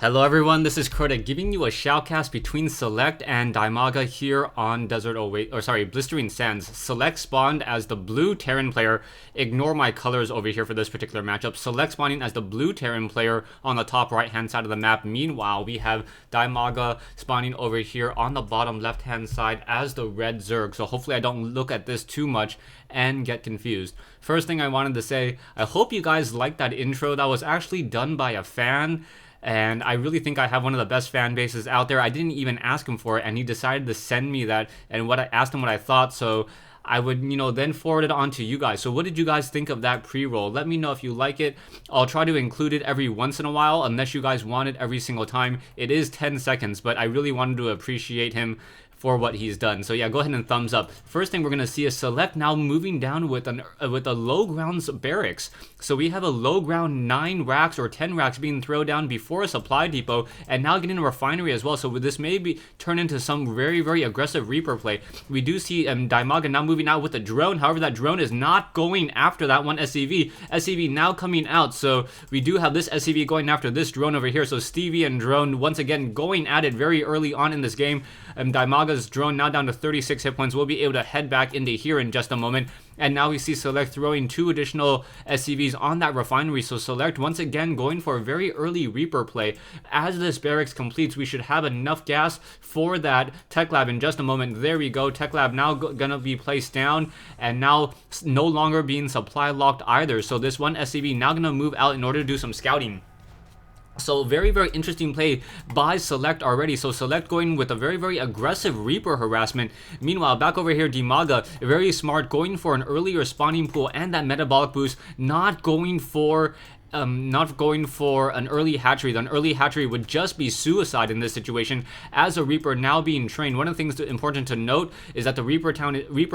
Hello everyone, this is Kurta giving you a shoutcast between Select and Dimaga here on Blistering Sands. Select spawned as the blue Terran player. Ignore my colors over here for this particular matchup. Select spawning as the blue Terran player on the top right hand side of the map. Meanwhile, we have Dimaga spawning over here on the bottom left hand side as the red Zerg. So hopefully I don't look at this too much and get confused. First thing I wanted to say, I hope you guys liked that intro. That was actually done by a fan. And I really think I have one of the best fan bases out there. I didn't even ask him for it, and he decided to send me that. And I asked him what I thought, so I would, then forward it on to you guys. So what did you guys think of that pre-roll? Let me know if you like it. I'll try to include it every once in a while, unless you guys want it every single time. It is 10 seconds, but I really wanted to appreciate him for what he's done. So yeah, go ahead and thumbs up. First thing we're gonna see is Select now moving down with a low grounds barracks. So we have a low ground 9 racks or 10 racks being thrown down before a supply depot, and now getting a refinery as well. So this may turn into some very, very aggressive Reaper play. We do see Dimaga now moving out with a drone. However, that drone is not going after that one SCV. SCV now coming out. So we do have this SCV going after this drone over here. So Stevie and drone once again going at it very early on in this game. Dimaga's drone now down to 36 hit points. We'll be able to head back into here in just a moment. And now we see Select throwing 2 additional SCVs on that refinery. So Select once again going for a very early Reaper play. As this barracks completes, we should have enough gas for that Tech Lab in just a moment. There we go. Tech Lab now gonna be placed down and now no longer being supply locked either. So this one SCV now gonna move out in order to do some scouting. So very, very interesting play by Select already. So Select going with a very, very aggressive Reaper harassment. Meanwhile, back over here, Dimaga, very smart, going for an earlier spawning pool and that metabolic boost, not going for an early hatchery. An early hatchery would just be suicide in this situation as a Reaper now being trained. One of the things important to note is that the Reaper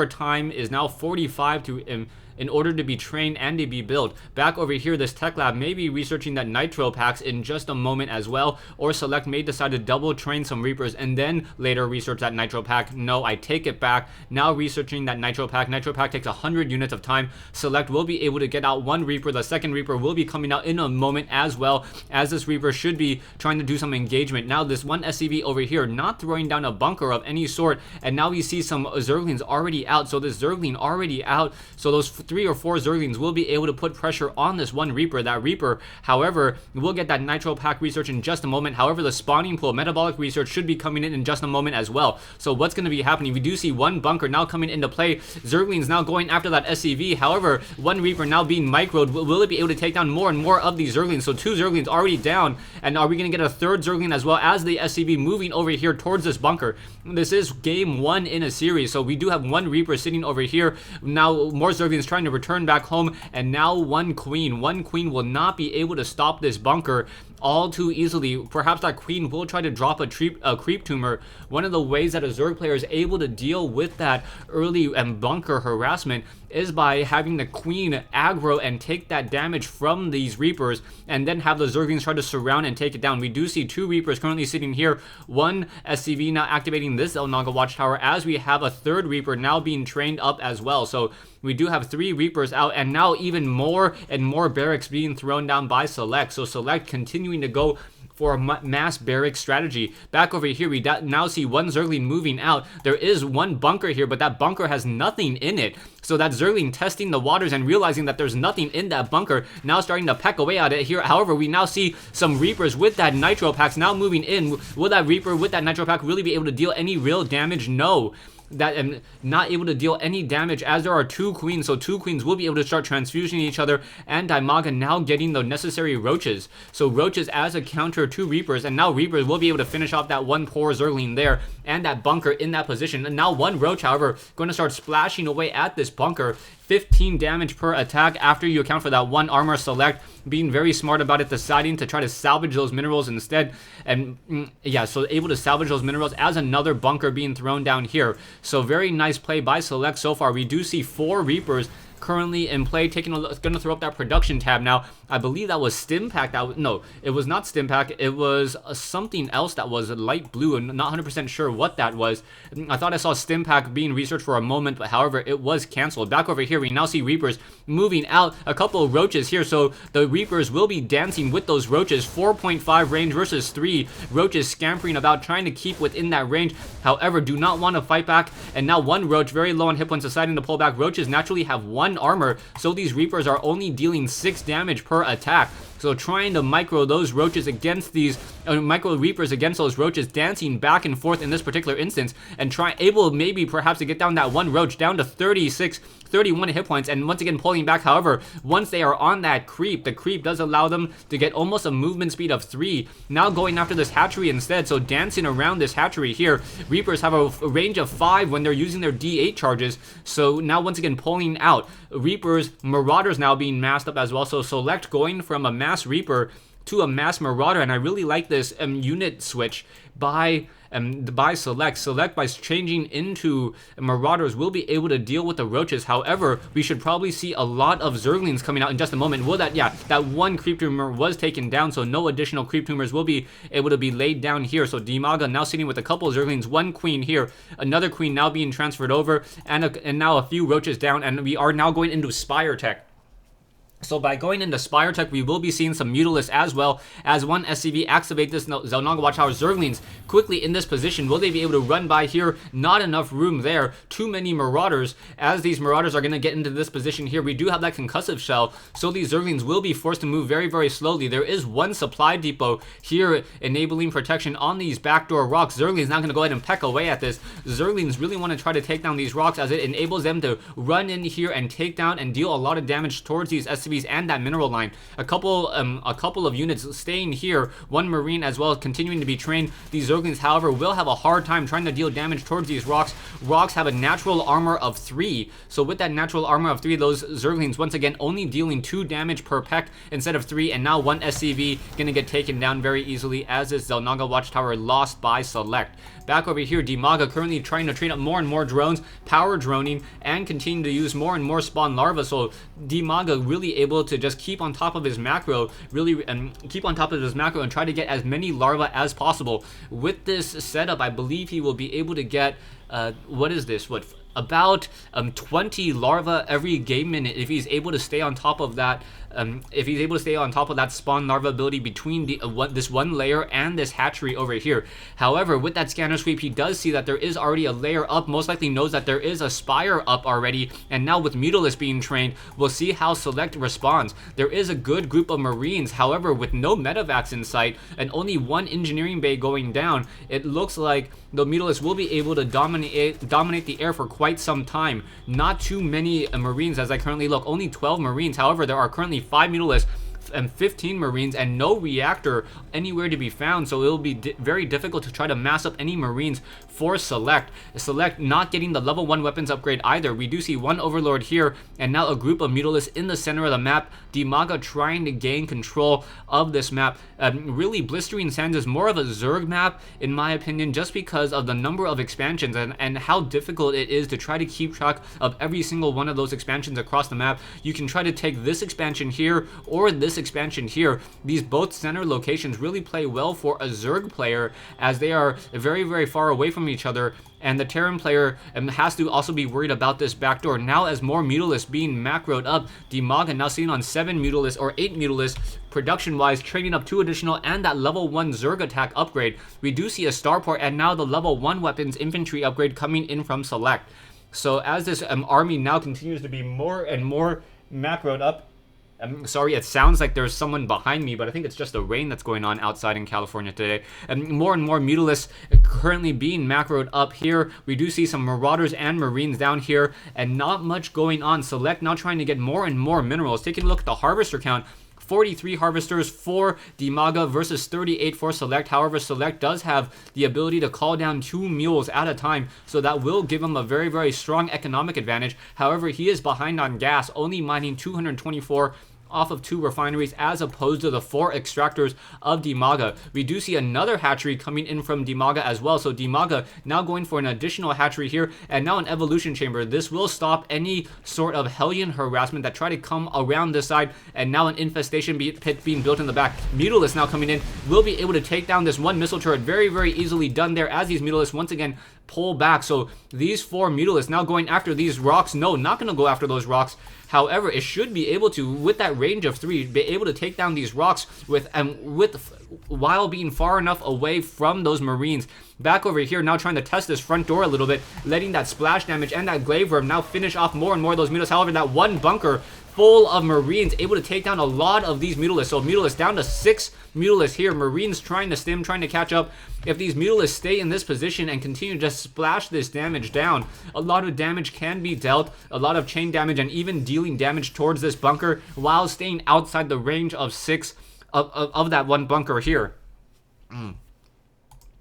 time is now 45 in order to be trained and to be built. Back over here, this Tech Lab may be researching that Nitro packs in just a moment as well, or Select may decide to double train some Reapers and then later research that Nitro pack. No, I take it back. Now researching that Nitro pack. Nitro pack takes 100 units of time. Select will be able to get out one Reaper. The second Reaper will be coming out in a moment as well, as this Reaper should be trying to do some engagement. Now this one SCV over here not throwing down a bunker of any sort, and now we see some Zerglings already out. So this Zergling already out, so those 3 or 4 Zerglings will be able to put pressure on this one Reaper. That Reaper, however, we'll get that Nitro pack research in just a moment. However, the spawning pool metabolic research should be coming in just a moment as well. So what's going to be happening? We do see one bunker now coming into play. Zerglings now going after that SCV. However, one Reaper now being microed. Will it be able to take down more and more of these Zerglings? So 2 Zerglings already down, and are we going to get a 3rd Zergling as well as the SCV moving over here towards this bunker? This is game 1 in a series, so we do have one Reaper sitting over here. Now more Zerglings trying to return back home, and now one Queen will not be able to stop this bunker all too easily. Perhaps that Queen will try to drop a creep tumor. One of the ways that a Zerg player is able to deal with that early bunker harassment is by having the Queen aggro and take that damage from these Reapers, and then have the Zerglings try to surround and take it down. We do see 2 Reapers currently sitting here, one SCV now activating this El Naga Watchtower, as we have a 3rd Reaper now being trained up as well. So we do have 3 Reapers out, and now even more and more barracks being thrown down by Select. So Select continuing to go for a mass barrack strategy. Back over here, we now see one Zergling moving out. There is one bunker here, but that bunker has nothing in it. So that Zergling testing the waters and realizing that there's nothing in that bunker, now starting to peck away at it here. However, we now see some Reapers with that Nitro packs now moving in. Will that Reaper with that Nitro pack really be able to deal any real damage? No. That not able to deal any damage, as there are 2 Queens, so 2 Queens will be able to start transfusing each other, and Dimaga now getting the necessary Roaches. So Roaches as a counter to Reapers, and now Reapers will be able to finish off that one poor Zergling there, and that bunker in that position. And now one Roach, however, going to start splashing away at this bunker. 15 damage per attack after you account for that one armor. Select being very smart about it, deciding to try to salvage those minerals instead. And yeah, so able to salvage those minerals as another bunker being thrown down here. So very nice play by Select so far. We do see 4 Reapers currently in play, gonna throw up that production tab now. I believe that was Stimpack. No, it was not Stimpack. It was something else that was light blue. I'm not 100% sure what that was. I thought I saw Stimpack being researched for a moment, but however, it was canceled. Back over here, we now see Reapers moving out. A couple of roaches here, so the Reapers will be dancing with those roaches. 4.5 range versus 3 roaches scampering about, trying to keep within that range. However, do not want to fight back. And now one roach, very low on hit points, deciding to pull back. Roaches naturally have 1 armor, so these Reapers are only dealing 6 damage per attack. So trying to micro those roaches against these, micro Reapers against those roaches, dancing back and forth in this particular instance, and able maybe perhaps to get down that one roach down to 36, 31 hit points, and once again pulling back. However, once they are on that creep, the creep does allow them to get almost a movement speed of 3. Now going after this hatchery instead, so dancing around this hatchery here. Reapers have a range of 5 when they're using their D8 charges, so now once again pulling out. Reapers, Marauders now being masked up as well, so Select going from a mass Reaper to a mass Marauder, and I really like this unit switch by Select. Select, by changing into Marauders, will be able to deal with the roaches. However, we should probably see a lot of Zerglings coming out in just a moment. Well, that one creep tumor was taken down, so no additional creep tumors will be able to be laid down here. So Dimaga now sitting with a couple of Zerglings, 1 queen here, another queen now being transferred over, and now a few roaches down, and we are now going into Spire Tech. So by going into Spire Tech, we will be seeing some Mutalisks as well as one SCV activate this Xel'Naga Watchtower. Zerglings quickly in this position. Will they be able to run by here? Not enough room there. Too many Marauders, as these Marauders are going to get into this position here. We do have that concussive shell, so these Zerglings will be forced to move very, very slowly. There is one supply depot here enabling protection on these backdoor rocks. Zerglings now going to go ahead and peck away at this. Zerglings really want to try to take down these rocks, as it enables them to run in here and take down and deal a lot of damage towards these SCVs and that mineral line. A couple of units staying here, 1 Marine as well, continuing to be trained. These Zerglings, however, will have a hard time trying to deal damage towards these rocks. Rocks have a natural armor of 3, so with that natural armor of 3, those Zerglings once again only dealing 2 damage per peck instead of 3, and now 1 SCV gonna get taken down very easily, as this Xel'Naga Watchtower lost by Select. Back over here, Dimaga currently trying to train up more and more drones, power droning, and continue to use more and more spawn larvae. So Dimaga really able to just keep on top of his macro, and try to get as many larvae as possible. With this setup, I believe he will be able to get about 20 larvae every game minute if he's able to stay on top of that. If he's able to stay on top of that spawn larva ability between this one layer and this hatchery over here. However, with that scanner sweep, he does see that there is already a layer up, most likely knows that there is a spire up already, and now with Mutalisks being trained, we'll see how Select responds. There is a good group of Marines, however, with no medevacs in sight and only 1 engineering bay going down, it looks like the Mutalisks will be able to dominate the air for quite some time. Not too many Marines as I currently look, only 12 Marines. However, there are currently 5 Mutalisks and 15 Marines and no reactor anywhere to be found, so it'll be very difficult to try to mass up any Marines for Select. Select not getting the level 1 weapons upgrade either. We do see 1 Overlord here and now a group of Mutalisks in the center of the map. Dimaga trying to gain control of this map. Really, Blistering Sands is more of a Zerg map in my opinion, just because of the number of expansions and how difficult it is to try to keep track of every single one of those expansions across the map. You can try to take this expansion here or this expansion here. These both center locations really play well for a Zerg player, as they are very, very far away from each other, and the Terran player has to also be worried about this backdoor. Now, as more Mutalisks being macroed up, Dimaga now sitting on 7 Mutalisks or 8 Mutalisks production-wise, training up 2 additional and that level 1 Zerg attack upgrade. We do see a starport and now the level 1 weapons infantry upgrade coming in from Select. So as this army now continues to be more and more macroed up, I'm sorry, it sounds like there's someone behind me, but I think it's just the rain that's going on outside in California today. And more Mutalisks currently being macroed up here. We do see some Marauders and Marines down here, and not much going on. Select now trying to get more and more minerals. Taking a look at the harvester count, 43 harvesters for Dimaga versus 38 for Select. However, Select does have the ability to call down 2 mules at a time, so that will give him a very, very strong economic advantage. However, he is behind on gas, only mining 224 off of 2 refineries as opposed to the 4 extractors of Dimaga. We do see another hatchery coming in from Dimaga as well. So Dimaga now going for an additional hatchery here, and now an evolution chamber. This will stop any sort of Hellion harassment that try to come around this side, and now an infestation pit being built in the back. Mutalisks now coming in will be able to take down this 1 missile turret. Very, very easily done there as these Mutalisks once again pull back. So these 4 Mutalisks now going after these rocks. No, not going to go after those rocks. However, it should be able to, with that range of 3, be able to take down these rocks while being far enough away from those Marines. Back over here, now trying to test this front door a little bit, letting that splash damage and that glaive worm now finish off more and more of those Mutalisks. However, that 1 bunker full of Marines able to take down a lot of these Mutalisks. So Mutalisks down to 6 Mutalisks here. Marines trying to stim, trying to catch up. If these Mutalisks stay in this position and continue to just splash this damage down, a lot of damage can be dealt, a lot of chain damage, and even dealing damage towards this bunker while staying outside the range of 6 of that 1 bunker here.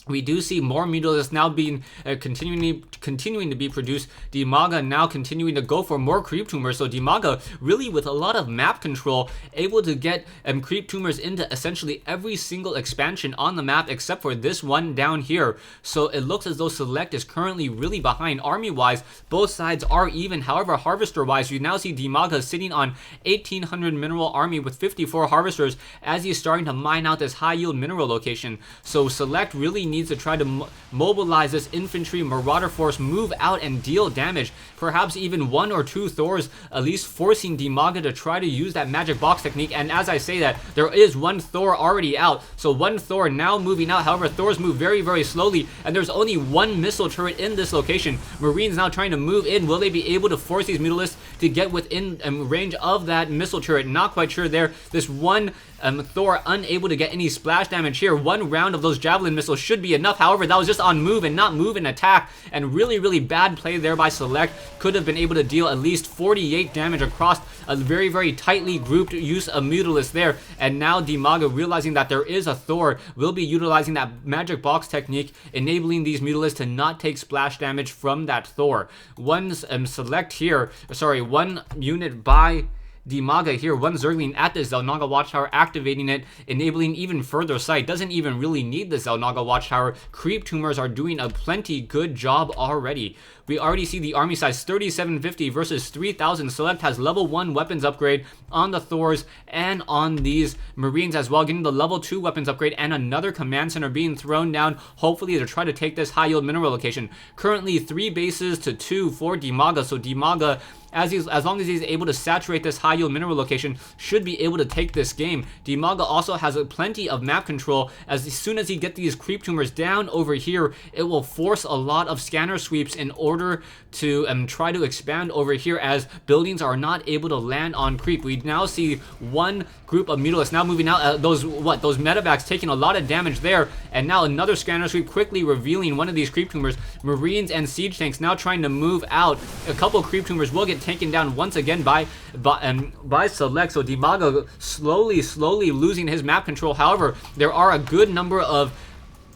We do see more Mutalisks now being continuing to be produced. Dimaga now continuing to go for more creep tumors. So Dimaga really with a lot of map control, able to get creep tumors into essentially every single expansion on the map except for this one down here. So it looks as though Select is currently really behind army-wise. Both sides are even. However, harvester-wise, you now see Dimaga sitting on 1,800 mineral army with 54 harvesters as he's starting to mine out this high-yield mineral location. So Select really needs to try to mobilize this infantry marauder force, move out and deal damage. Perhaps even 1 or 2 Thors, at least forcing Dimaga to try to use that magic box technique. And as I say that, there is 1 Thor already out. So 1 Thor now moving out. However, Thors move very, very slowly, and there's only 1 missile turret in this location. Marines now trying to move in. Will they be able to force these Mutalisks to get within range of that missile turret? Not quite sure there. This 1 Thor unable to get any splash damage here. 1 round of those javelin missiles should be enough. However, that was just on move and not move and attack, and really, really bad play there by Select. Could have been able to deal at least 48 damage across a very, very tightly grouped use of Mutalisks there. And now Dimaga, realizing that there is a Thor, will be utilizing that magic box technique, enabling these Mutalisks to not take splash damage from that Thor. 1 Select here, sorry, 1 unit by Dimaga here, 1 Zergling at the Xel'Naga Watchtower, activating it, enabling even further sight. Doesn't even really need the Xel'Naga Watchtower. Creep tumors are doing a plenty good job already. We already see the army size 3750 versus 3000. Select has level 1 weapons upgrade on the Thors and on these Marines as well, getting the level 2 weapons upgrade and another command center being thrown down, hopefully to try to take this high yield mineral location. Currently 3 bases to 2 for Dimaga, so Dimaga, as long as he's able to saturate this high yield mineral location, should be able to take this game. Dimaga also has plenty of map control. As soon as he gets these creep tumors down over here, it will force a lot of scanner sweeps in order to try to expand over here, as buildings are not able to land on creep. We now see 1 group of Mutalisks now moving out. Those medevacs taking a lot of damage there, and now another scanner sweep quickly revealing 1 of these creep tumors. Marines and siege tanks now trying to move out. A couple of creep tumors will get taken down once again by Select. So Dimaga slowly losing his map control. However, there are a good number of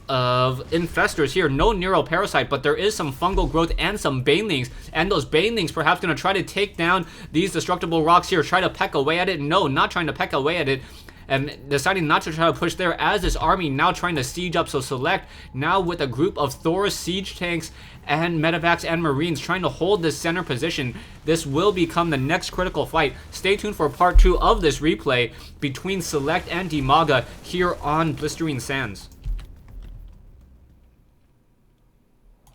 infestors here. No neuroparasite, but there is some fungal growth and some banelings, and those banelings perhaps going to try to take down these destructible rocks here, try to peck away at it. No, not trying to peck away at it, and deciding not to try to push there, as this army now trying to siege up. So Select now with a group of Thor siege tanks and medevacs and Marines trying to hold this center position. This will become the next critical fight. Stay tuned for part 2 of this replay between Select and Dimaga here on Blistering Sands.